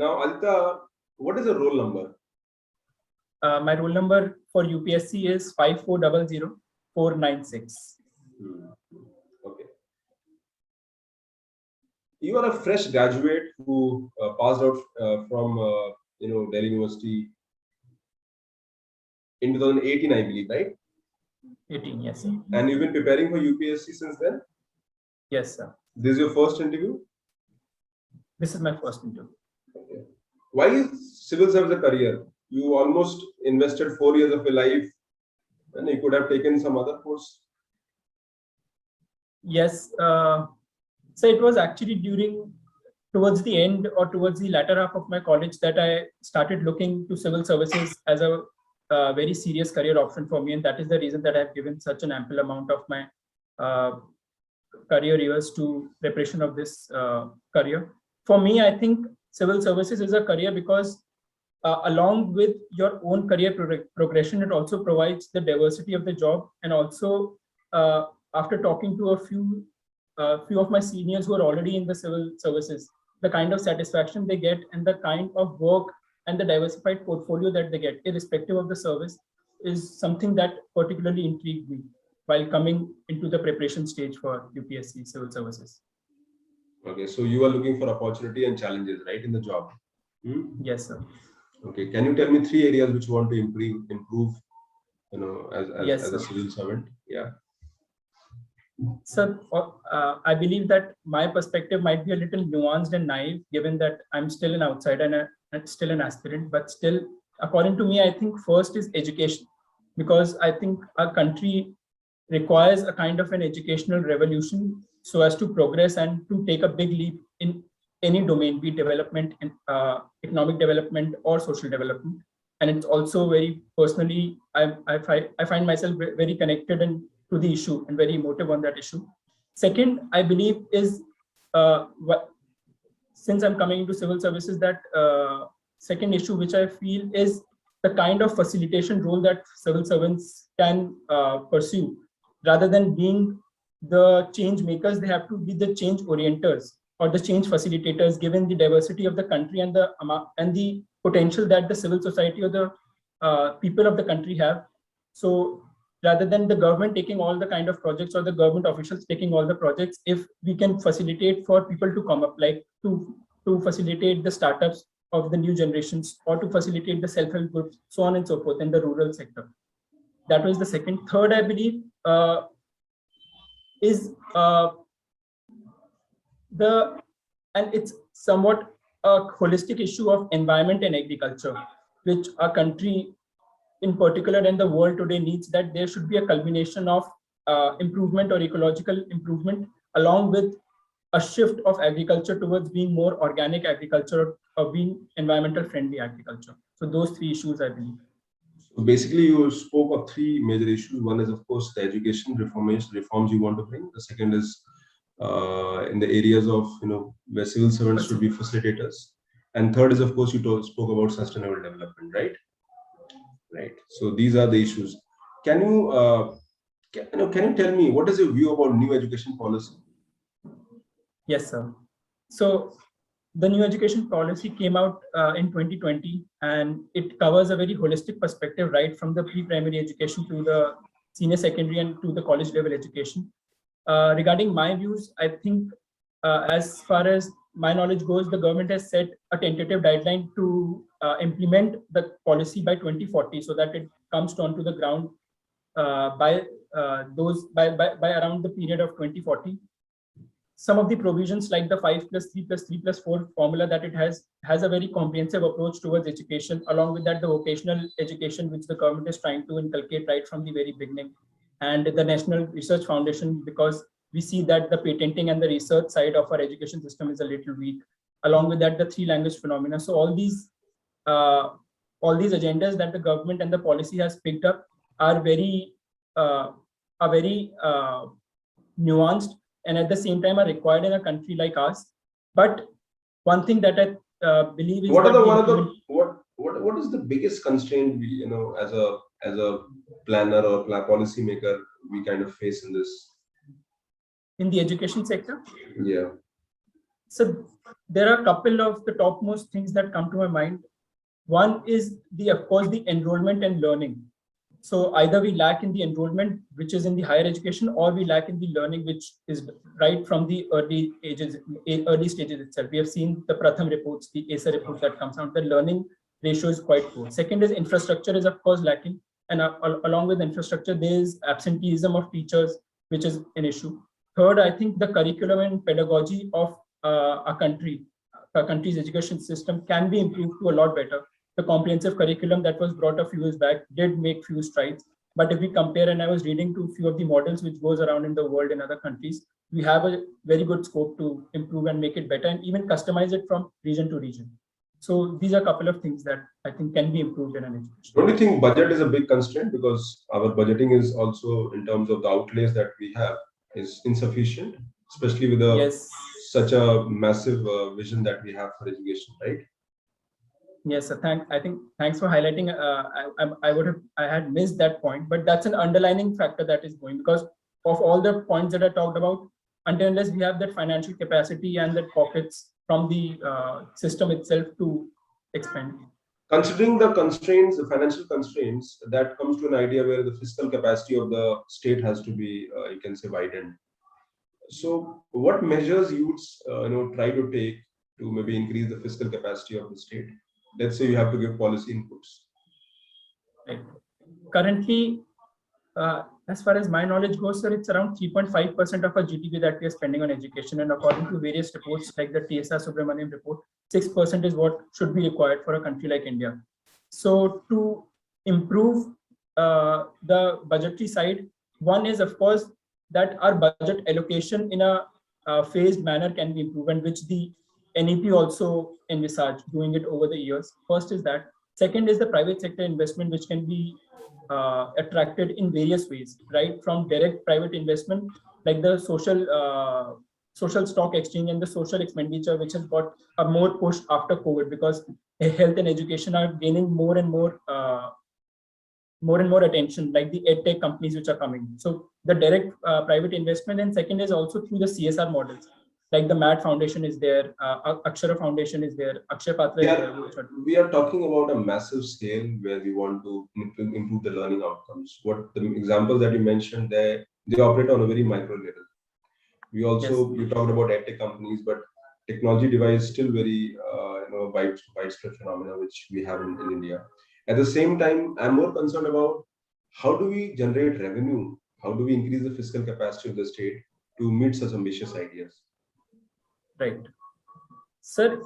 Now, Aditya, what is the roll number? My roll number for UPSC is 5400496. Okay. You are a fresh graduate who passed out from Delhi University in 2018, I believe, right? 18, yes, sir. And you've been preparing for UPSC since then? Yes, sir. This is your first interview? This is my first interview. Okay. Why is civil service a career? You almost invested 4 years of your life and you could have taken some other course. Yes. So it was actually towards the end or towards the latter half of my college that I started looking to civil services as a very serious career option for me. And that is the reason that I've given such an ample amount of my career years to preparation of this career. For me, I think civil services is a career because along with your own career progression, it also provides the diversity of the job. And also after talking to a few of my seniors who are already in the civil services, the kind of satisfaction they get and the kind of work and the diversified portfolio that they get, irrespective of the service, is something that particularly intrigued me while coming into the preparation stage for UPSC civil services. Okay, so you are looking for opportunity and challenges, right, in the job? Yes, sir. Okay, can you tell me 3 areas which you want to improve, Yes, as a civil servant? Yeah. So I believe that my perspective might be a little nuanced and naive, given that I'm still an outsider and still an aspirant, but still, according to me, I think first is education, because I think our country requires a kind of an educational revolution so as to progress and to take a big leap in any domain, be it development, economic development or social development. And it's also very personally, I find myself very connected to the issue and very emotive on that issue. Second, I believe is, since I'm coming into civil services, that second issue which I feel is the kind of facilitation role that civil servants can pursue. Rather than being the change makers, they have to be the change orienters or the change facilitators, given the diversity of the country and the potential that the civil society or the people of the country have. So rather than the government taking all the kind of projects or the government officials taking all the projects, if we can facilitate for people to come up, like to facilitate the startups of the new generations or to facilitate the self-help groups, so on and so forth in the rural sector. That was the second. Third, I believe, is and it's somewhat a holistic issue of environment and agriculture, which our country in particular and the world today needs, that there should be a culmination of improvement or ecological improvement, along with a shift of agriculture towards being more organic agriculture or being environmental friendly agriculture. So those 3 issues, I believe. So basically, you spoke of 3 major issues. One is, of course, the education reforms you want to bring. The second is in the areas of where civil servants should be facilitators, and third is, of course, you spoke about sustainable development, right? Right. So these are the issues. Can you tell me what is your view about new education policy? Yes, sir. So the new education policy came out in 2020, and it covers a very holistic perspective, right from the pre-primary education to the senior secondary and to the college level education. Regarding my views, I think as far as my knowledge goes, the government has set a tentative deadline to implement the policy by 2040, so that it comes onto the ground by around the period of 2040. Some of the provisions, like the 5+3+3+4 formula that it has a very comprehensive approach towards education. Along with that, the vocational education, which the government is trying to inculcate right from the very beginning, and the National Research Foundation, because we see that the patenting and the research side of our education system is a little weak. Along with that, the 3-language phenomena. So all these agendas that the government and the policy has picked up are very nuanced, and at the same time are required in a country like ours. But one thing that I believe is what is the biggest constraint we, as a planner or policy maker, we kind of face in this? In the education sector? Yeah. So there are a couple of the topmost things that come to my mind. One is of course, the enrollment and learning. So either we lack in the enrollment, which is in the higher education, or we lack in the learning, which is right from the early stages itself. We have seen the Pratham reports, the ASA report that comes out. The learning ratio is quite poor. Second is infrastructure is of course lacking, and along with infrastructure, there is absenteeism of teachers, which is an issue. Third, I think the curriculum and pedagogy of a country's education system can be improved to a lot better. The comprehensive curriculum that was brought a few years back did make few strides. But if we compare, and I was reading to a few of the models which goes around in the world in other countries, we have a very good scope to improve and make it better and even customize it from region to region. So these are a couple of things that I think can be improved in an education. Don't you think budget is a big constraint, because our budgeting is also, in terms of the outlays that we have, is insufficient, especially with such a massive vision that we have for education, right? Yes, sir. Thanks for highlighting. I had missed that point, but that's an underlining factor that is going, because of all the points that I talked about, unless we have that financial capacity and that pockets from the system itself to expand. Considering the constraints, the financial constraints, that comes to an idea where the fiscal capacity of the state has to be, you can say, widened. So, what measures you would try to take to maybe increase the fiscal capacity of the state? Let's say you have to give policy inputs. Right. Currently, as far as my knowledge goes, sir, it's around 3.5% of our GDP that we are spending on education. And according to various reports like the TSR Subramaniam report, 6% is what should be required for a country like India. So to improve the budgetary side, one is, of course, that our budget allocation in a phased manner can be improved, and which the NEP also envisaged doing it over the years. First is that. Second is the private sector investment, which can be attracted in various ways, right? From direct private investment, like the social stock exchange and the social expenditure, which has got a more push after COVID, because health and education are gaining more and more attention, like the edtech companies which are coming. So the direct private investment, and second is also through the CSR models. Like the MAD Foundation is there, Akshara Foundation is there, Akshay Patra is there. We are talking about a massive scale where we want to improve the learning outcomes. What the examples that you mentioned, they operate on a very micro level. We also, you talked about edtech companies, but technology device still very widespread phenomena which we have in India. At the same time, I'm more concerned about how do we generate revenue? How do we increase the fiscal capacity of the state to meet such ambitious ideas? Right. Sir,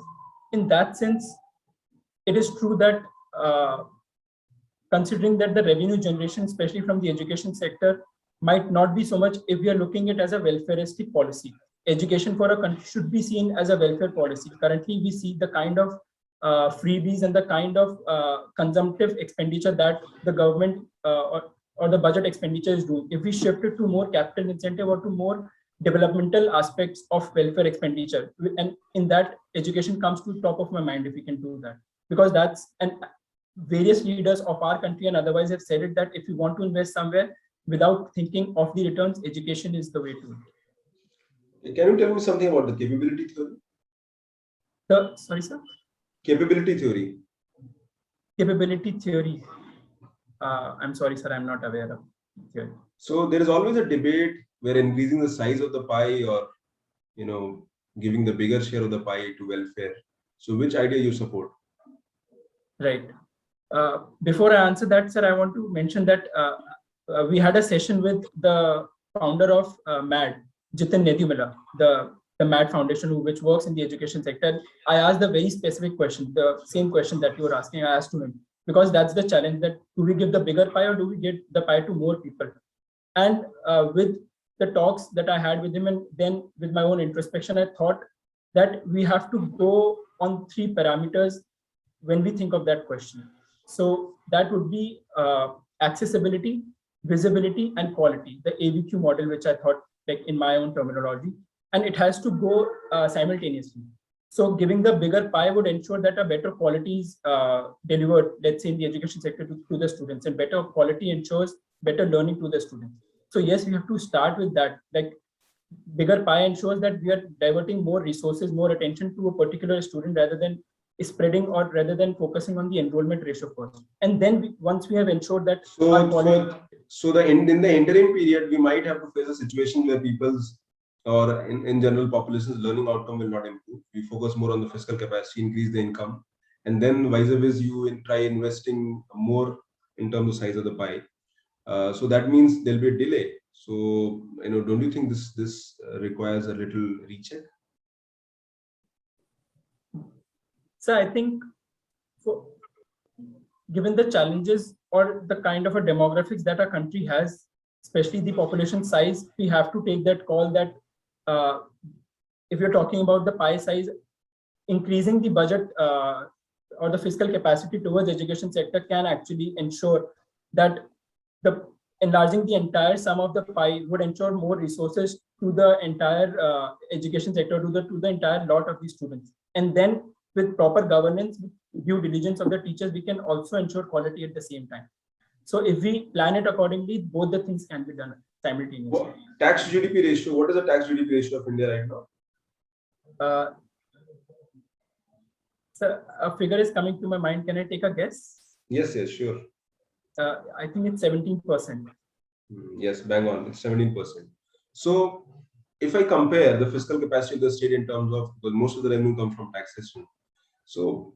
in that sense, it is true that considering that the revenue generation, especially from the education sector, might not be so much if we are looking at it as a welfareistic policy. Education for a country should be seen as a welfare policy. Currently, we see the kind of freebies and the kind of consumptive expenditure that the government or the budget expenditure is doing. If we shift it to more capital incentive or to more developmental aspects of welfare expenditure, and in that, education comes to the top of my mind if we can do that, because that's, and various leaders of our country and otherwise have said it, that if you want to invest somewhere without thinking of the returns, education is the way to it. Can you tell me something about the capability theory? Sorry, sir? Capability theory. Capability theory. I'm sorry, sir, I'm not aware of theory. So there is always a debate where increasing the size of the pie, or giving the bigger share of the pie to welfare. So which idea you support? Right. Before I answer that, sir, I want to mention that we had a session with the founder of MAD, Jitin Nedumala, the MAD Foundation, which works in the education sector. I asked the very specific question, the same question that you were asking, I asked to him, because that's the challenge, that do we give the bigger pie or do we give the pie to more people? And with the talks that I had with him, and then with my own introspection, I thought that we have to go on 3 parameters when we think of that question. So that would be accessibility, visibility, and quality, the AVQ model, which I thought, like in my own terminology, and it has to go simultaneously. So giving the bigger pie would ensure that a better quality is delivered, let's say in the education sector, to the students, and better quality ensures better learning to the students. So yes, we have to start with that. Like bigger pie ensures that we are diverting more resources, more attention to a particular student rather than spreading or rather than focusing on the enrollment ratio first. And then once we have ensured that our quality. So in the interim period, we might have to face a situation where people's or in general population's learning outcome will not improve. We focus more on the fiscal capacity, increase the income, and then vice versa, you try investing more in terms of size of the pie. So that means there'll be a delay. So, don't you think this requires a little recheck? So I think given the challenges or the kind of a demographics that our country has, especially the population size, we have to take that call that if you're talking about the pie size, increasing the budget or the fiscal capacity towards education sector can actually ensure that enlarging the entire sum of the pie would ensure more resources to the entire education sector, to the entire lot of the students. And then with proper governance, due diligence of the teachers, we can also ensure quality at the same time. So if we plan it accordingly, both the things can be done simultaneously. Tax GDP ratio, what is the tax GDP ratio of India right now? So a figure is coming to my mind. Can I take a guess? Yes, sure. I think it's 17%. Yes, bang on. It's 17%. So if I compare the fiscal capacity of the state in terms of, because most of the revenue comes from taxation. So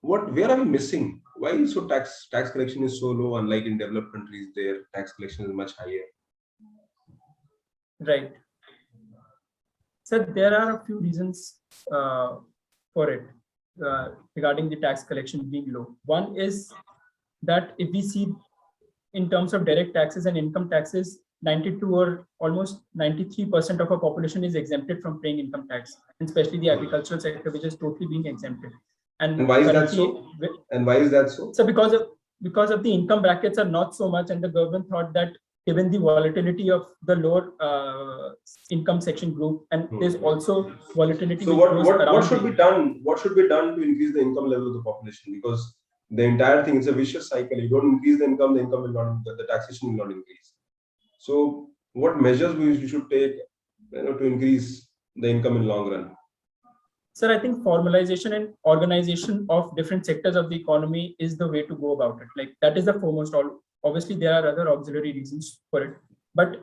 where are we missing? Why is so tax collection is so low? Unlike in developed countries, their tax collection is much higher. Right. So there are a few reasons for it regarding the tax collection being low. One is that if we see in terms of direct taxes and income taxes, 92 or almost 93% of our population is exempted from paying income tax, and especially the agricultural sector, which is totally being exempted. And why is that so? And why is that so? So because of the income brackets are not so much, and the government thought that given the volatility of the lower income section group, and there's also volatility. So what should be done? What should be done to increase the income level of the population? Because the entire thing is a vicious cycle. You don't increase the income will not, the taxation will not increase. So what measures we should take to increase the income in long run? Sir, I think formalization and organization of different sectors of the economy is the way to go about it. Like that is the foremost. Obviously, there are other auxiliary reasons for it. But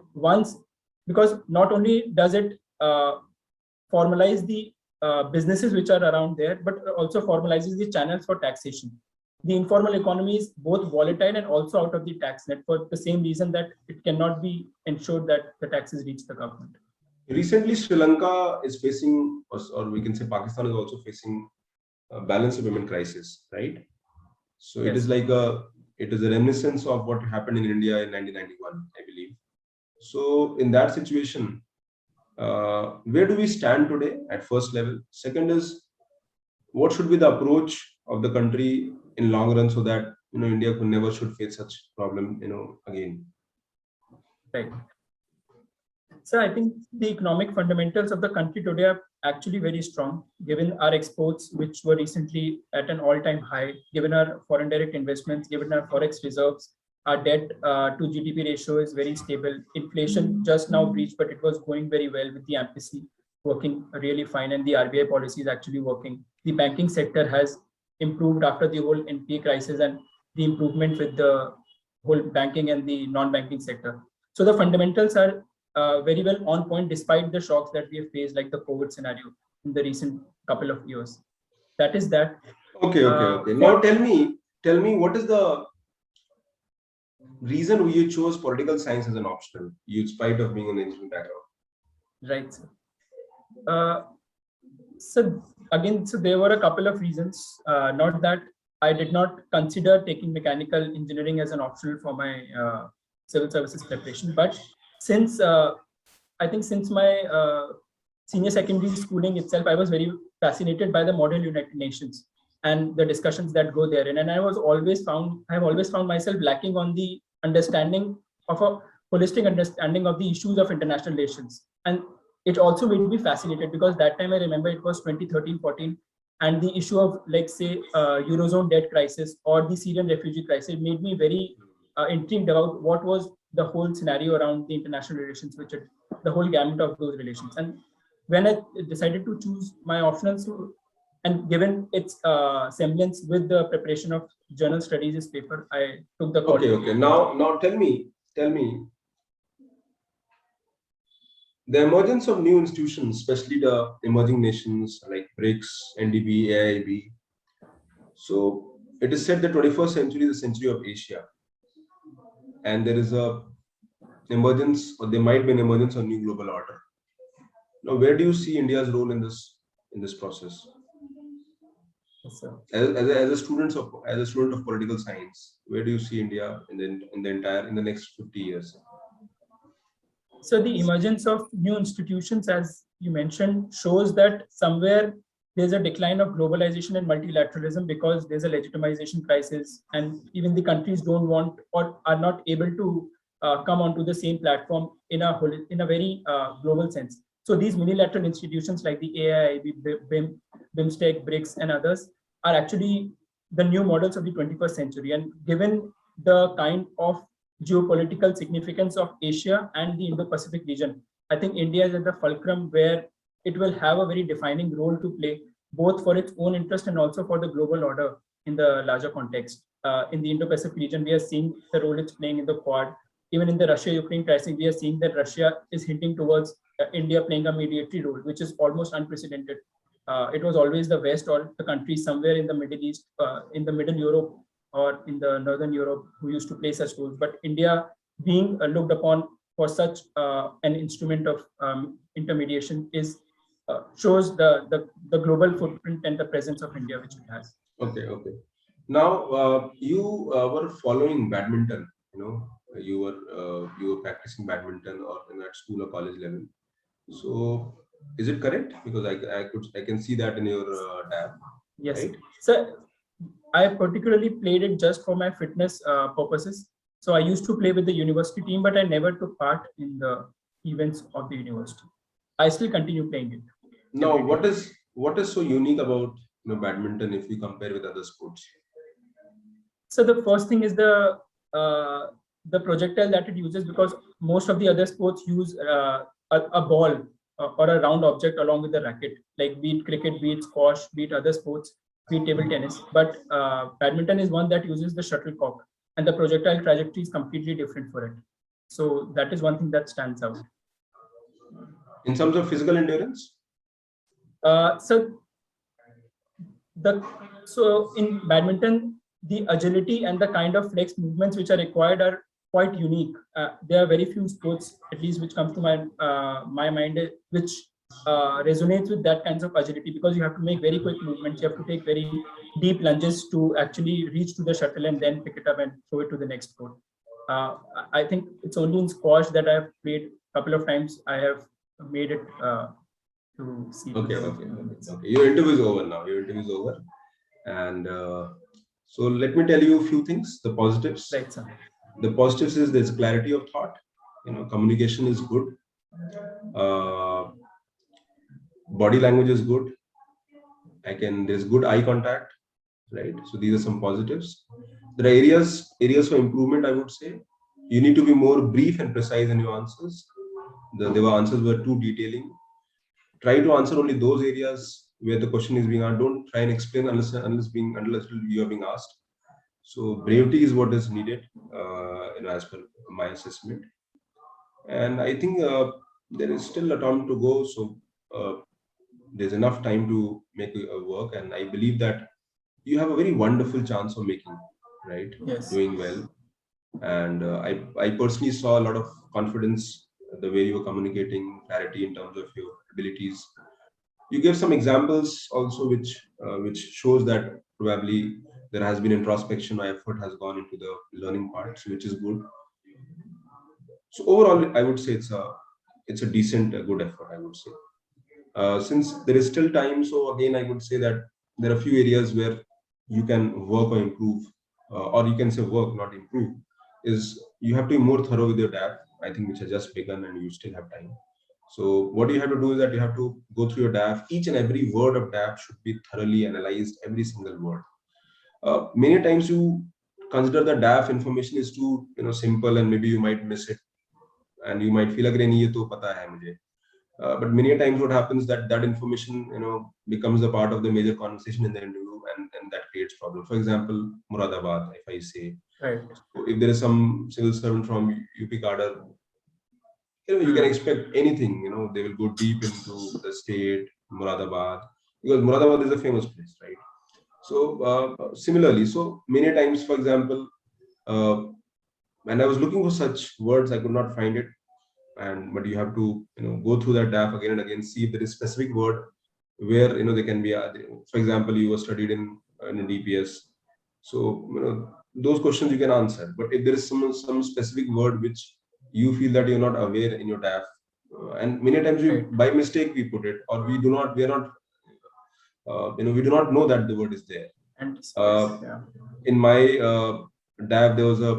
because not only does it formalize the businesses which are around there, but also formalizes the channels for taxation. The informal economy is both volatile and also out of the tax net for the same reason that it cannot be ensured that the taxes reach the government. Recently, Sri Lanka is facing, or we can say Pakistan is also facing a balance of payment crisis, right? So yes. It is a reminiscence of what happened in India in 1991, I believe. So in that situation, where do we stand today at first level? Second is, what should be the approach of the country in long run so that India never should face such problem again? Right. So I think the economic fundamentals of the country today are actually very strong, given our exports, which were recently at an all-time high, given our foreign direct investments, given our forex reserves, our debt to GDP ratio is very stable. Inflation just now breached, but it was going very well with the MPC working really fine, and the RBI policy is actually working. The banking sector has improved after the whole NPA crisis and the improvement with the whole banking and the non-banking sector. So the fundamentals are very well on point despite the shocks that we have faced, like the COVID scenario in the recent couple of years. That is that. Okay. Now tell me what is the reason you chose political science as an optional, in spite of being an engineering background? Right, sir. So there were a couple of reasons. Not that I did not consider taking mechanical engineering as an optional for my civil services preparation, but since I think since my senior secondary schooling itself, I was very fascinated by the Model United Nations and the discussions that go therein. And I have always found myself lacking on the understanding of a holistic understanding of the issues of international relations. And it also made me fascinated because that time I remember it was 2013-14, and the issue of, like, say, Eurozone debt crisis or the Syrian refugee crisis made me very intrigued about what was the whole scenario around the international relations, the whole gamut of those relations. And when I decided to choose my optionals, and given its semblance with the preparation of journal studies paper, I took the call. Okay. Now tell me, the emergence of new institutions, especially the emerging nations like BRICS, NDB, AIB. So it is said that 21st century is the century of Asia, and there is a emergence, or there might be an emergence of new global order. Now, where do you see India's role in this process? Yes, sir. As a student of political science, where do you see India in the next 50 years? So the emergence of new institutions, as you mentioned, shows that somewhere there's a decline of globalization and multilateralism because there's a legitimization crisis, and even the countries don't want or are not able to come onto the same platform in a very global sense. So these unilateral institutions like the AIIB, BIM, BIMSTEC, BRICS, and others are actually the new models of the 21st century. And given the kind of geopolitical significance of Asia and the Indo-Pacific region, I think India is at the fulcrum where it will have a very defining role to play, both for its own interest and also for the global order in the larger context. In the Indo-Pacific region, we are seeing the role it's playing in the Quad. Even in the Russia-Ukraine crisis, we are seeing that Russia is hinting towards India playing a mediatory role, which is almost unprecedented. It was always the West or the countries somewhere in the Middle East, in the Middle Europe or in the Northern Europe who used to play such roles. But India being looked upon for such an instrument of intermediation shows the global footprint and the presence of India which it has. Okay. Now you were following badminton. You were practicing badminton or at school or college level. So is it correct? Because I can see that in your tab. Yes. Right? So I particularly played it just for my fitness purposes. So I used to play with the university team, but I never took part in the events of the university. I still continue playing it. Now, what is so unique about badminton if we compare with other sports? So the first thing is the projectile that it uses, because most of the other sports use a ball or a round object along with the racket, like be it cricket, be it squash, be it other sports, be it table tennis. But badminton is one that uses the shuttlecock, and the projectile trajectory is completely different for it. So that is one thing that stands out. In terms of physical endurance? So in badminton, the agility and the kind of flex movements which are required are quite unique. There are very few sports, at least which comes to my mind, which resonates with that kinds of agility, because you have to make very quick movements. You have to take very deep lunges to actually reach to the shuttle and then pick it up and throw it to the next court. I think it's only in squash that I've played a couple of times. I have made it to see. Okay. Your interview is over now. And so let me tell you a few things. The positives. Right, sir. The positives is there's clarity of thought. Communication is good. Body language is good. There's good eye contact, right? So these are some positives. There are areas for improvement, I would say. You need to be more brief and precise in your answers. The answers were too detailing. Try to answer only those areas where the question is being asked. Don't try and explain unless you are being asked. So brevity is what is needed, as per my assessment. And I think there is still a time to go. So there's enough time to make a work, and I believe that you have a very wonderful chance of making, right? Yes. Doing well. And I personally saw a lot of confidence, the way you were communicating, clarity in terms of your abilities. You gave some examples also, which shows that probably there has been introspection or effort has gone into the learning parts, which is good. So overall, I would say it's a decent, good effort, I would say. Since there is still time, so again, I would say that there are a few areas where you can work or improve, or you can say work, not improve, is you have to be more thorough with your DAP, I think, which has just begun and you still have time. So what you have to do is that you have to go through your DAP. Each and every word of DAP should be thoroughly analyzed, every single word. Many times you consider the DAF information is too simple, and maybe you might miss it, and you might feel like nahi ye to pata hai mujhe. But many times what happens that information becomes a part of the major conversation in the interview, and that creates problem. For example, Muradabad, if I say, Right. so if there is some civil servant from UP cadre, you can expect anything. They will go deep into the state, Muradabad, because Muradabad is a famous place, right? So similarly, so many times, for example, when I was looking for such words, I could not find it. But you have to go through that DAF again and again, see if there is specific word where they can be. For example, you were studied in a DPS, so those questions you can answer. But if there is some specific word which you feel that you're not aware in your DAF, and many times we by mistake we put it, or we do not know that the word is there. And in my DAF there was a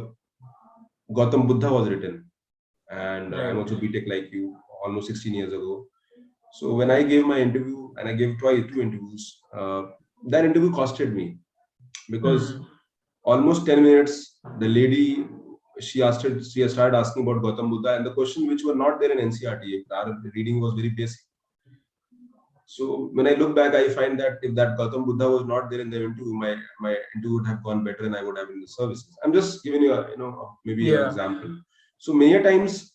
Gautam Buddha was written. And I'm also BTech like you, almost 16 years ago. So when I gave my interview, and I gave two interviews, that interview costed me, because almost 10 minutes, the lady, she started asking about Gautam Buddha, and the question which were not there in NCERT, our reading was very basic. So when I look back, I find that if that Gautam Buddha was not there in the interview, my interview would have gone better, and I would have been in the services. I'm just giving you maybe an example. So many times,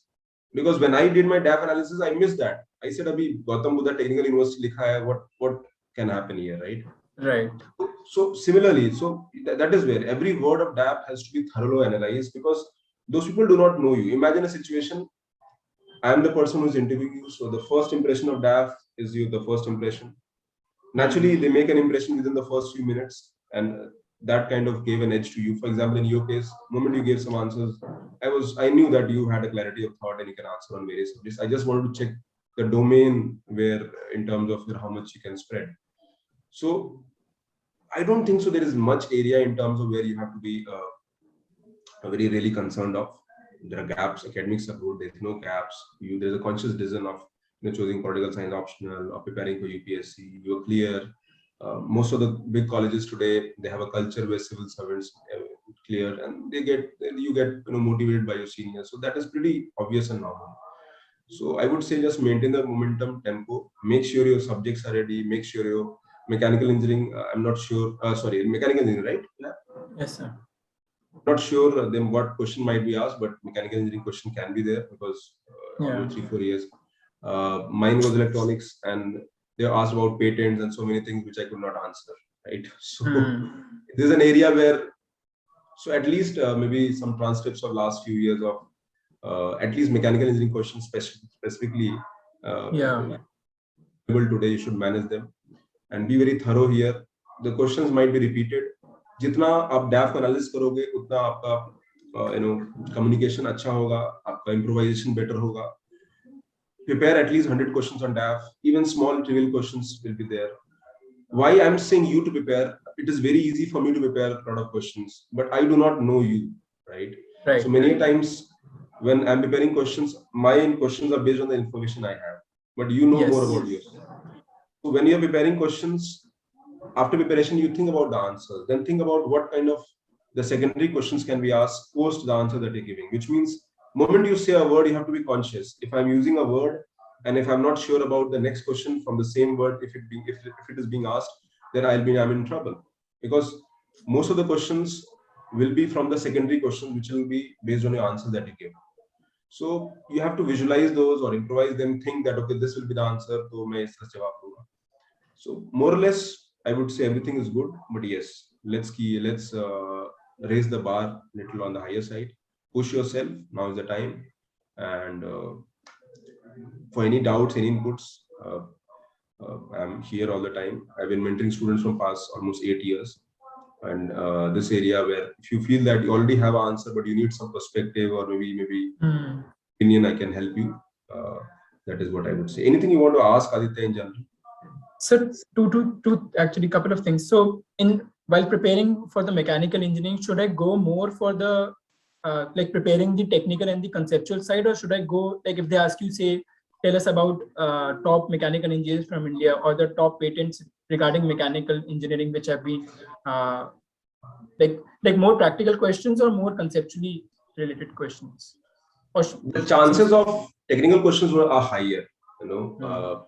because when I did my DAF analysis, I missed that. I said, "Abhi Gautam Buddha Technical University likha hai. What can happen here, right?" Right. So similarly, so that is where every word of DAF has to be thoroughly analyzed, because those people do not know you. Imagine a situation: I am the person who is interviewing you, so the first impression of DAF is the first impression. Naturally, they make an impression within the first few minutes, and that kind of gave an edge to you. For example, in your case, the moment you gave some answers, I knew that you had a clarity of thought and you can answer on various subjects. I just wanted to check the domain where, in terms of how much you can spread. So I don't think so there is much area in terms of where you have to be very really concerned of. There are gaps. Academics are good. There's no gaps. There's a conscious decision of choosing political science optional or preparing for UPSC. You're clear. Most of the big colleges today, they have a culture where civil servants clear, and you get motivated by your seniors. So that is pretty obvious and normal. So I would say just maintain the momentum, tempo. Make sure your subjects are ready. Make sure your mechanical engineering. I'm not sure. Mechanical engineering, right? Yeah. Yes, sir. Not sure them what question might be asked, but mechanical engineering question can be there, because almost 3-4 years. Mine was electronics, and they asked about patents and so many things which I could not answer, right? So this is an area where, so at least maybe some transcripts of last few years of at least mechanical engineering questions specifically today, you should manage them and be very thorough here. The questions might be repeated. जितना आप DAF analysis करोगे, उतना आपका communication अच्छा होगा, आपका improvisation better होगा. Prepare at least 100 questions on DAF. Even small trivial questions will be there. Why I'm saying you to prepare? It is very easy for me to prepare a lot of questions, but I do not know you, right? So many times when I'm preparing questions, my questions are based on the information I have, but you know more about yourself. So when you're preparing questions, after preparation, you think about the answer, then think about what kind of the secondary questions can be asked post the answer that you're giving, which means moment you say a word, you have to be conscious. If I'm using a word, and if I'm not sure about the next question from the same word, if it is being asked, then I'm in trouble, because most of the questions will be from the secondary questions, which will be based on your answer that you give. So you have to visualize those or improvise them. Think that okay, this will be the answer, so main iska jawab दूंगा. So more or less, I would say everything is good, but yes, let's raise the bar a little on the higher side. Push yourself. Now is the time. And for any doubts, any inputs, I'm here all the time. I've been mentoring students from past almost 8 years. And this area where if you feel that you already have an answer, but you need some perspective or maybe opinion, I can help you. That is what I would say. Anything you want to ask, Aditya, in general? So two actually couple of things. So while preparing for the mechanical engineering, should I go more for the like preparing the technical and the conceptual side, or should I go like if they ask you, say, tell us about top mechanical engineers from India or the top patents regarding mechanical engineering which have been Like more practical questions or more conceptually related questions? Or the chances of technical questions are higher, you know.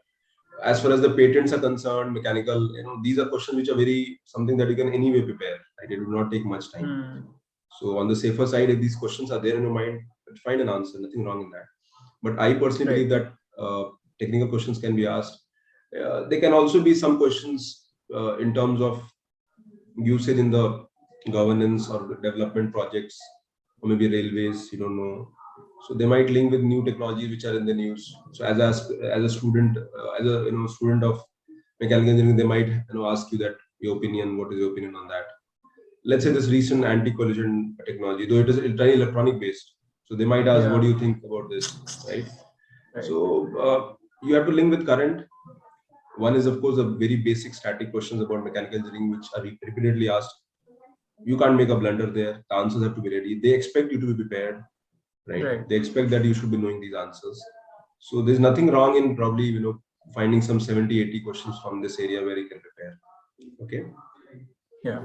As far as the patents are concerned, mechanical, you know, these are questions which are very something that you can anyway prepare, right? It will not take much time. So on the safer side, if these questions are there in your mind, find an answer, nothing wrong in that. But I personally believe that technical questions can be asked. There can also be some questions in terms of usage in the governance or development projects, or maybe railways, you don't know. So they might link with new technologies which are in the news. So as a student, as a student of mechanical engineering, they might ask you that your opinion. What is your opinion on that? Let's say this recent anti-collision technology, though it is entirely electronic based. So they might ask, what do you think about this, right? So you have to link with current. One is, of course, a very basic static questions about mechanical engineering, which are repeatedly asked. You can't make a blunder there. The answers have to be ready. They expect you to be prepared, right? They expect that you should be knowing these answers. So there's nothing wrong in probably, finding some 70, 80 questions from this area where you can prepare. Okay. Yeah.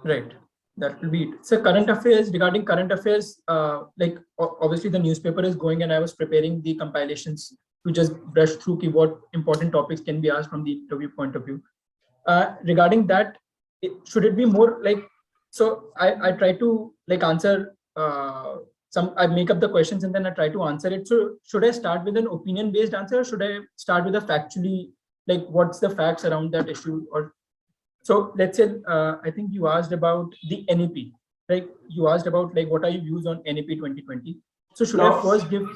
Right. That will be it. So current affairs, regarding current affairs, like obviously the newspaper is going, and I was preparing the compilations to just brush through what important topics can be asked from the interview point of view. Regarding that, should it be more like, so I try to like answer I make up the questions and then I try to answer it. So should I start with an opinion based answer, or should I start with a factually, like what's the facts around that issue? Or so let's say, I think you asked about the NEP, right? You asked about like what are your views on NEP 2020? So should I first give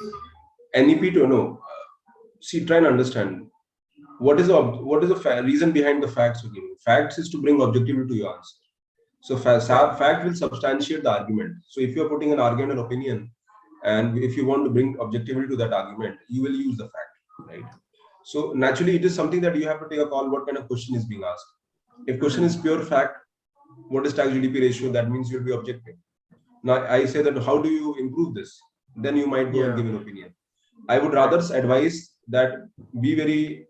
NEP to know? See, try and understand what is the reason behind the facts you're giving. Facts is to bring objectivity to your answer. So fact will substantiate the argument. So if you're putting an argument or opinion, and if you want to bring objectivity to that argument, you will use the fact, right? So naturally, it is something that you have to take a call. What kind of question is being asked? If question is pure fact, what is tax GDP ratio? That means you'll be objective. Now I say that how do you improve this? Then you might go and give an opinion. I would rather advise that be very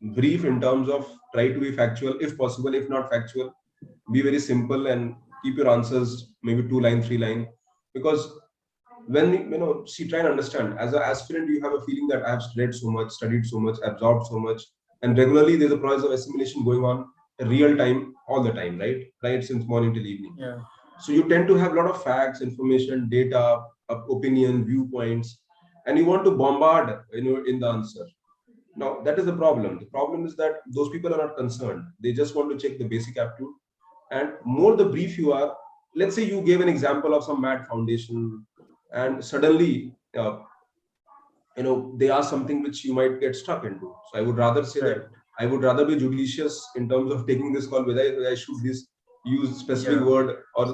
brief in terms of try to be factual if possible. If not factual, be very simple and keep your answers maybe 2 line, 3 line. Because when try and understand, as an aspirant, you have a feeling that I have read so much, studied so much, absorbed so much, and regularly there's a process of assimilation going on real time all the time, right since morning till evening. So you tend to have a lot of facts, information, data, opinion, viewpoints, and you want to bombard in the answer. Now that is the problem. The problem is that those people are not concerned. They just want to check the basic aptitude, and more the brief you are. Let's say you gave an example of some MAT foundation, and suddenly they ask something which you might get stuck into. So I would rather say that I would rather be judicious in terms of taking this call, whether I should use specific word or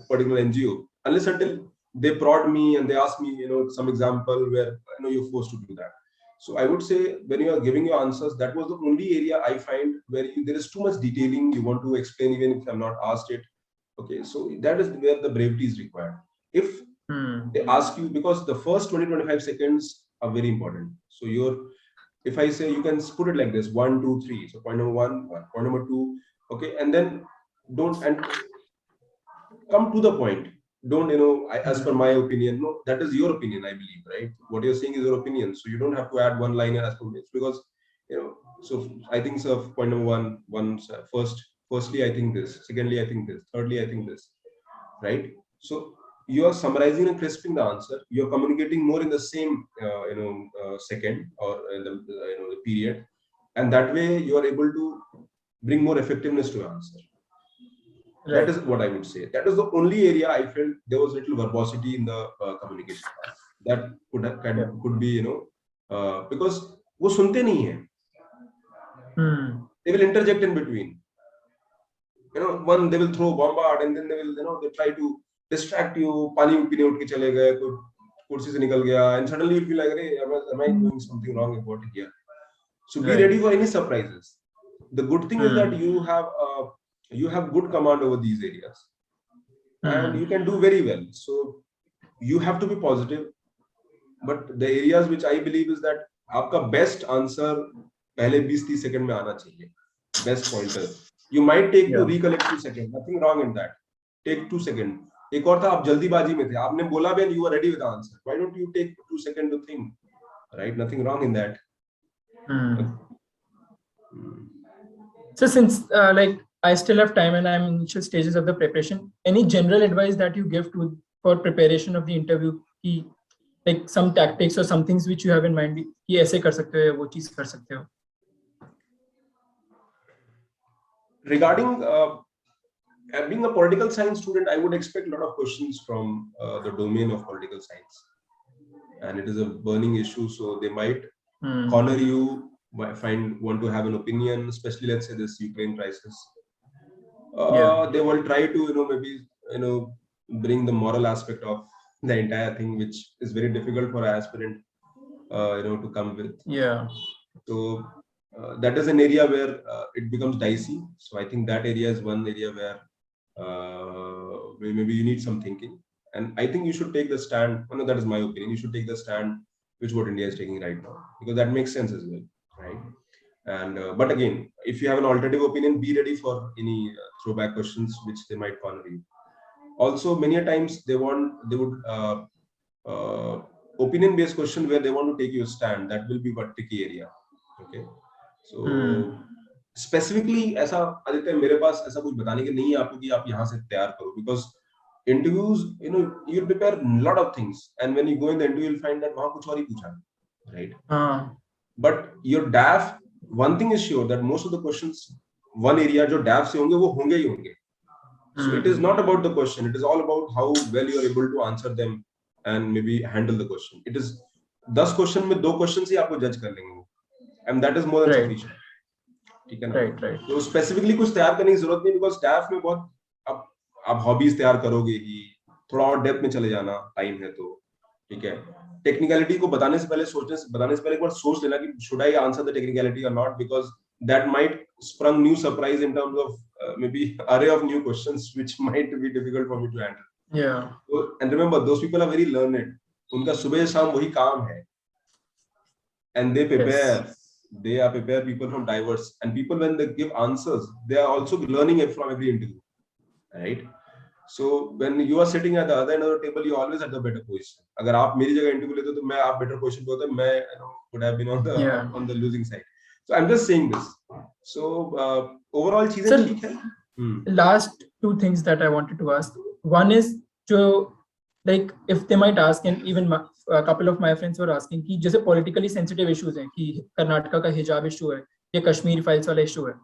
particular NGO, unless until they prod me and they ask me, some example where you're forced to do that. So I would say when you are giving your answers, that was the only area I find where there is too much detailing. You want to explain even if I'm not asked it. Okay, so that is where the bravery is required. If they ask you, because the first 20-25 seconds are very important. So if I say, you can put it like this: 1, 2, 3. So point number 1, point number 2. Okay, and then and come to the point. Don't as per my opinion. No, that is your opinion, I believe, right? What you're saying is your opinion, so you don't have to add one line as per me, because so I think so. Point number one firstly I think this, secondly I think this, thirdly I think this, right? So you are summarizing and crisping the answer. You're communicating more in the same second or in the period, and that way you are able to bring more effectiveness to your answer. That is what I would say. That is the only area I felt there was little verbosity in the communication part. That could be because वो सुनते नहीं हैं. They will interject in between. One, they will throw bombard, and then they will they try to distract you. पानी पीने उठ के चले गए, कोई कुर्सी से निकल गया, and suddenly you feel like, am I doing something wrong about it here? So be ready for any surprises. The good thing is that you have good command over these areas, and you can do very well. So you have to be positive. But the areas which I believe is that आपका best answer पहले 20-30 second में आना चाहिए. Best pointer. You might take to Yeah. recollect 2 seconds. Nothing wrong in that. Take 2 seconds. एक और था, आप जल्दीबाजी में थे, आपने बोला भी and you were ready with the answer. Why don't you take 2 seconds to think? Right? Nothing wrong in that. So since like I still have time and I'm in initial stages of the preparation, any general advice that you give to for preparation of the interview, ki, like some tactics or some things which you have in mind कि ऐसे कर सकते हो या वो चीज कर सकते हो? Regarding being a political science student, I would expect a lot of questions from the domain of political science, and it is a burning issue, so they might corner you, want to have an opinion, especially let's say this Ukraine crisis. They will try to maybe bring the moral aspect of the entire thing, which is very difficult for an aspirant to come with. So that is an area where it becomes dicey. So I think that area is one area where maybe you need some thinking, and I think you should take the stand. That is my opinion. You should take the stand which what India is taking right now, because that makes sense as well, right? And but again, if you have an alternative opinion, be ready for any throwback questions which they might corner you. Also, many a times they would opinion based question where they want to take you a stand. That will be a tricky area. Okay, so specifically ऐसा आदित्य मेरे पास ऐसा कुछ बताने के नहीं है आपको कि आप यहाँ से तैयार करो, because interviews you prepare a lot of things, and when you go in the interview you'll find that वहाँ कुछ और ही पूछा, right? But your DAF, one thing is sure that most of the questions one area जो DAF से होंगे वो होंगे ही होंगे. So it is not about the question, it is all about how well you are able to answer them and maybe handle the question. It is 10 question में 2 questions ही आपको judge कर लेंगे, and that is more than sufficient. ठीक है ना? Right. तो specifically कुछ तैयार करने की जरूरत नहीं, because DAF में बहुत आप हॉबीज तैयार करोगे ही, थोड़ा और डेप्थ में चले जाना, टाइम है तो ठीक है. टेक्निकलिटी को बताने से पहले एक बार सोच लेना कि should I answer the technicality or not, because that might sprung new surprise in terms of maybe array of new questions which might be difficult for me to handle. So, and remember, those people are very learned. उनका सुबह शाम वही काम है, and they prepare. Yes. They are prepared people from diverse, and people when they give answers, they are also learning it from every interview, right? So when you are sitting at the other end of the table, you always at the better position. अगर आप मेरी जगह interview लेते तो मैं आप better position पे होते, मैं would have been on the losing side. So I'm just saying this. So overall चीजें ठीक है. Last 2 things that I wanted to ask. One is to like if they might ask, and even a couple of my friends were asking कि जैसे politically sensitive issues हैं कि कर्नाटका का हिजाब issue है या कश्मीर फाइल्स वाला issue है.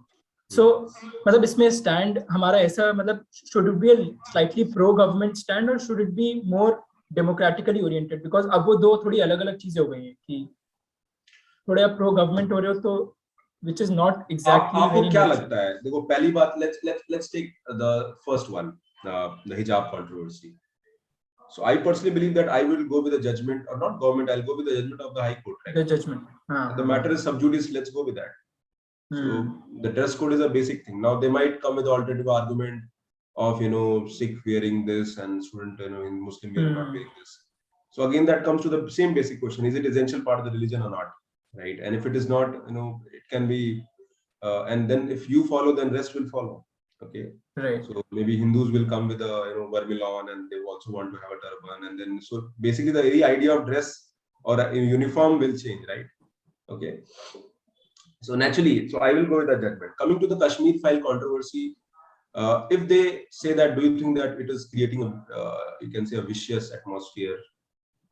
So मतलब इसमें stand हमारा ऐसा मतलब should it be a slightly pro government stand or should it be more democratically oriented, because अब वो दो थोड़ी अलग-अलग चीजें हो गई हैं कि थोड़े आप pro government हो रहे हो तो which is not exactly आपको क्या लगता है? देखो पहली बात, let's take the first one, the hijab controversy. So I personally believe that I will go with the judgment, or not government, I'll go with the judgment of the High Court. Right? The judgment. The matter is sub judice, let's go with that. So the dress code is a basic thing. Now they might come with the alternative argument of Sikh wearing this and student in Muslim not wearing this. So again that comes to the same basic question: is it essential part of the religion or not? Right? And if it is not, it can be, and then if you follow, then rest will follow. Okay. Right. So maybe Hindus will come with a vermilion, and they also want to have a turban, and then so basically the very idea of dress or a uniform will change, right? Okay. So naturally, so I will go with that judgment. Coming to the Kashmir file controversy, if they say that, do you think that it is creating a you can say a vicious atmosphere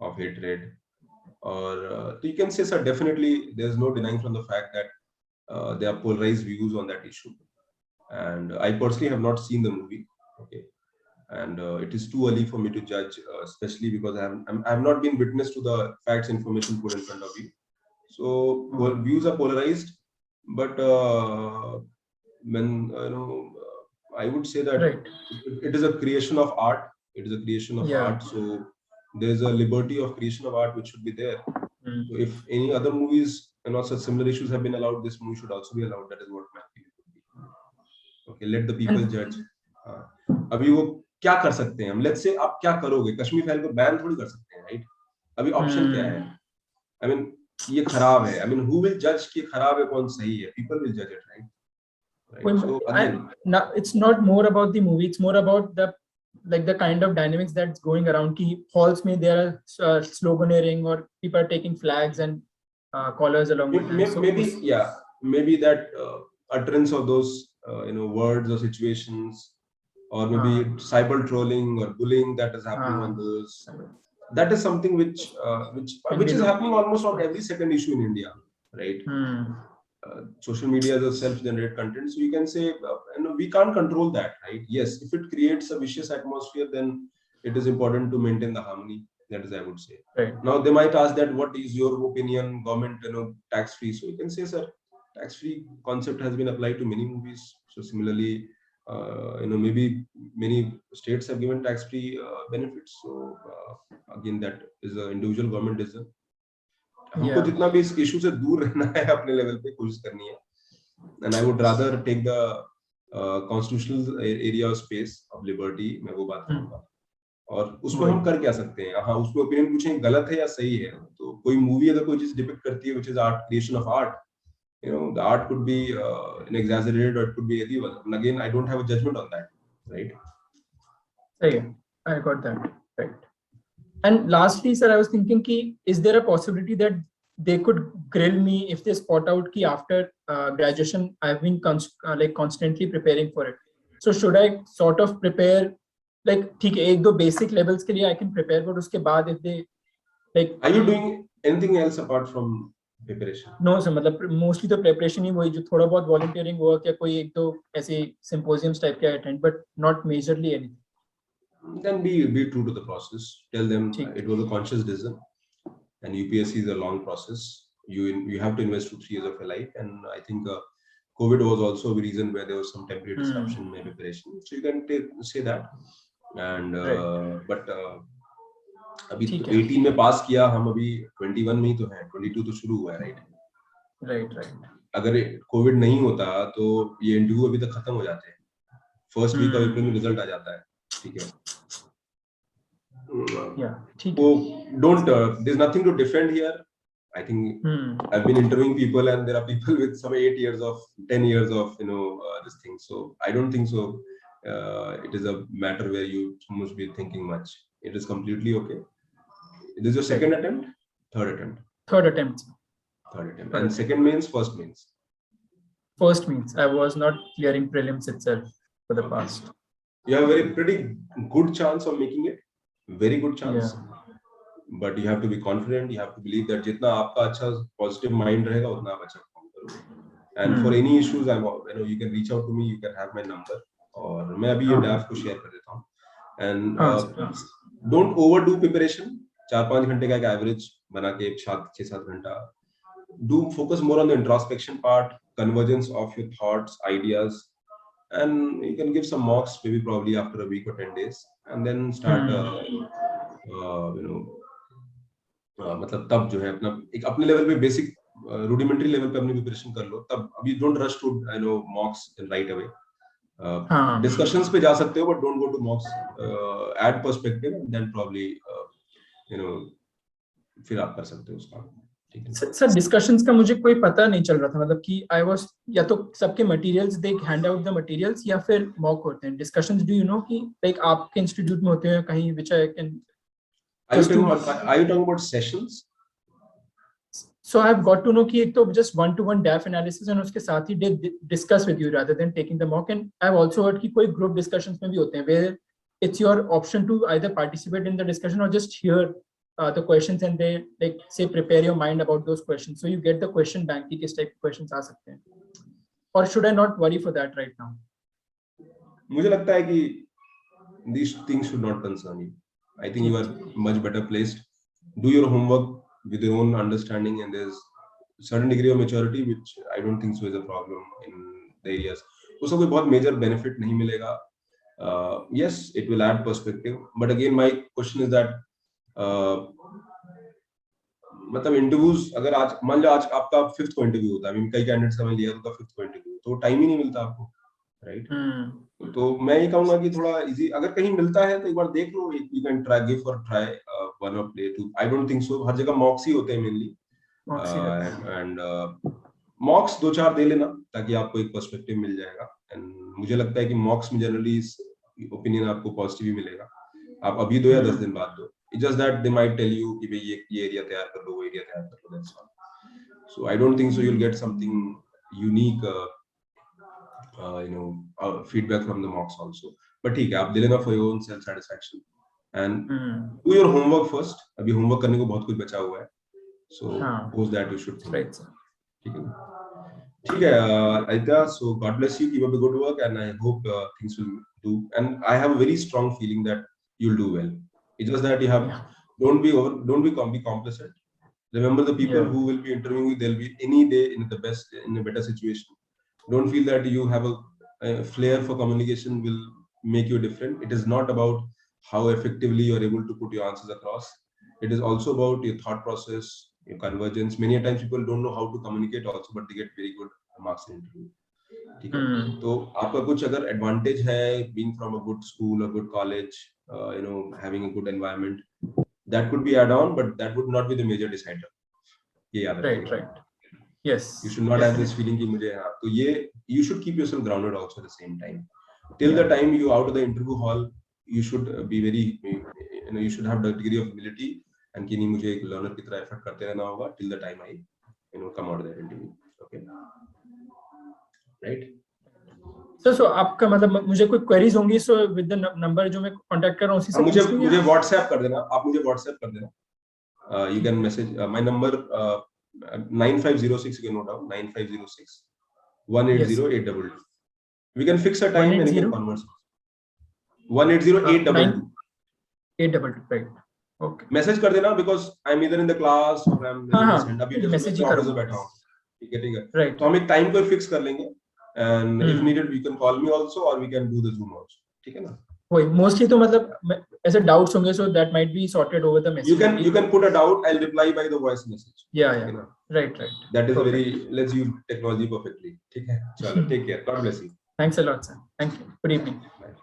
of hatred, or you can say, sir, definitely there's no denying from the fact that there are polarized views on that issue. And I personally have not seen the movie, okay, and it is too early for me to judge, especially because I have not been witness to the facts information put in front of you. So views are polarized, but when I would say that it is a creation of art. It is a creation of art. So there is a liberty of creation of art which should be there. So if any other movies such similar issues have been allowed, this movie should also be allowed. That is what my opinion would be. Okay, let the people judge. अभी वो क्या कर सकते हैं हम? Let's say आप क्या करोगे? कश्मीर फाइल को बैन थोड़ी कर सकते हैं, right? अभी ऑप्शन क्या है? I mean ये खराब है. I mean who will judge कि खराब है कौन सही है? People will judge it, right? right? So again, now it's not more about the movie, it's more about the like the kind of dynamics that's going around. Ki halls mein there are sloganeering or people are taking flags and collars along with them. So maybe that utterance of those words or situations, or maybe cyber trolling or bullying that is happening on those. That is something which is happening almost on every second issue in India, right? Social media is a self-generated content, so you can say we can't control that, right? Yes, if it creates a vicious atmosphere, then it is important to maintain the harmony. That is, I would say. Right. Now they might ask that what is your opinion? Government, tax-free. So you can say, sir, tax-free concept has been applied to many movies. So similarly, maybe many states have given tax-free benefits. So again, that is an individual government decision. हमको जितना भी इस issue से दूर रहना है अपने level पे कोशिश करनी है, and I would rather take the constitutional area of space of liberty. मैं वो बात करूँगा, और उसमें हम कर क्या सकते हैं? हाँ, उसमें ओपिनियन पूछें गलत है या सही है, तो कोई मूवी अगर कोई चीज डिपिक्ट करती है which is art, creation of art, the art could be exaggerated or it could be edible, and again I don't have a judgment on that, right? Okay, I got that, right. And lastly, sir, I was thinking ki, is there a possibility that they could grill me if they spot out ki after graduation I've been constantly preparing for it? So should I sort of prepare like ठीक है एक दो basic levels के लिए I can prepare, but उसके बाद if they like. Are you doing anything else apart from preparation? No sir, मतलब mostly तो preparation ही वही जो थोड़ा बहुत volunteering work या कोई एक दो ऐसे symposiums type के attend, but not majorly anything. Then be true to the process. Tell them it was a conscious decision, and UPSC is a long process. You have to invest 2-3 years of your life, and I think COVID was also a reason where there was some temporary disruption in my preparation. So you can say that. And but अभी तो 18 में पास किया, हम अभी 21 में ही तो हैं, 22 तो शुरू हुआ है, right. अगर कोविड नहीं होता तो ये इंटरव्यू अभी तक खत्म हो जाते हैं, फर्स्ट वीक ऑफ अप्रैल में रिजल्ट आ जाता है, ठीक है? So there's nothing to defend here. I think I've been interviewing people, and there are people with some 8 years of 10 years of this thing. So I don't think so. It is a matter where you must be thinking much. It is completely okay. This is your second attempt, third attempt, and second means first means. First means I was not clearing prelims itself for the past. You have a pretty good chance of making it. Very good chance. But you have to be confident. You have to believe that जितना आपका अच्छा positive mind रहेगा उतना आप अच्छा perform करोगे. And for any issues, you can reach out to me. You can have my number. और मैं अभी ये ड्राफ्ट को शेयर कर देता हूँ. And don't overdo preparation. 4-5 घंटे का एक एवरेज बना के 6-7 घंटा. Do focus more on the introspection part, convergence of your thoughts, ideas, and you can give some mocks maybe probably after a week or 10 days, and then start मतलब तब जो है अपना एक अपने लेवल पे बेसिक rudimentary लेवल पे अपनी प्रिपरेशन कर लो. तब अभी don't rush to mocks right away. Discussions पे जा सकते हो, but don't go to mocks. Add perspective, and then probably फिर आप कर सकते हो उसका. सर डिस्कशंस का मुझे कोई पता नहीं चल रहा था, मतलब कि आई वाज या तो सबके materials they hand out the materials या फिर मॉक होते हैं डिस्कशंस. डू यू नो कि लाइक आपके इंस्टीट्यूट में होते हैं कहीं which I can. Are you talking about sessions? So I have got to know कि एक तो just one-to-one DAF analysis and उसके साथ ही discuss with you rather than taking the mock. And I have also heard कि कोई group discussions में भी होते हैं where it's your option to either participate in the discussion or just hear the questions and they like say prepare your mind about those questions, so you get the question bank ki किस type of questions आ सकते हैं. Or should I not worry for that right now? मुझे लगता है कि these things should not concern you. I think you are much better placed. Do your homework with your own understanding, and there's certain degree of maturity which I don't think so is a problem in the areas. उसका कोई बहुत major benefit नहीं मिलेगा. Yes, it will add perspective, but again my question is that मतलब interviews अगर आज मान लो आज आपका 5th को इंटरव्यू होता है, कई कैंडिडेट्स का मैं लिया तो 5th को इंटरव्यू, तो टाइम ही नहीं मिलता आपको, राइट? तो मैं ये कहूंगा कि थोड़ा इजी अगर कहीं मिलता है तो एक बार देख लो. You can try give for try one और play two. I don't think so हर जगह मॉक्स ही होते हैं मेनली, एंड मॉक्स 2-4 दे लेना ताकि आपको एक पर्सपेक्टिव मिल जाएगा। एंड मुझे लगता है कि मॉक्स में जनरली ओपिनियन आपको पॉजिटिव ही मिलेगा। आप अभी दो या 10 दिन बाद दो। It's just that they might tell you कि भाई ये एरिया तैयार कर लो, वो एरिया तैयार कर लो, that's all. So I don't think so you'll get something unique feedback from the mocks also. But ठीक है, आप दे लेना for your own self satisfaction and do your homework first. अभी homework करने को बहुत कुछ बचा हुआ है, so post that you should think. Right, sir. ठीक है Aditya, so God bless you, keep up the good work and I hope things will do, and I have a very strong feeling that you'll do well. It's just that you have don't be complacent. Remember the people who will be interviewing you, they'll be any day in a better situation. Don't feel that you have a flair for communication will make you different. It is not about how effectively you are able to put your answers across. It is also about your thought process, your convergence. Many times people don't know how to communicate also, but they get very good marks in interview. ठीक है, तो आपका कुछ अगर advantage है being from a good school, a good college, having a good environment, that could be add on, but that would not be the major decider. ये याद रखिए. Right. Yes. You should not have this feeling कि मुझे हाँ, तो ये you should keep yourself grounded also at the same time. Till the time you out of the interview hall, you should be very, you should have the degree of humility and कि नहीं मुझे एक learner की तरह effort करते रहना होगा till the time I come out of that interview. Okay. Right. So आपका मतलब मुझे कोई queries होंगी so with the number जो मैं contact कर रहा हूँ उसी से मुझे WhatsApp कर देना, आप मुझे WhatsApp कर देना. You can message my number 9506, you can note down 9506 180822. We can fix a time and we can converse. 180822. 822, right. Okay. Message कर देना because I'm either in the class or I'm अभी message ही करूँगा बैठा हूँ. ठीक है. Right. तो हम एक time को fix कर लेंगे and if needed we can call me also or we can do the Zoom also. ठीक है ना? वही mostly तो मतलब ऐसे doubts होंगे so that might be sorted over the message. You can put a doubt. I'll reply by the voice message. Yeah. Right. That is very, let's use technology perfectly. ठीक है. चलो, take care. God bless you. Thanks a lot, sir. Thank you. Good evening. Bye.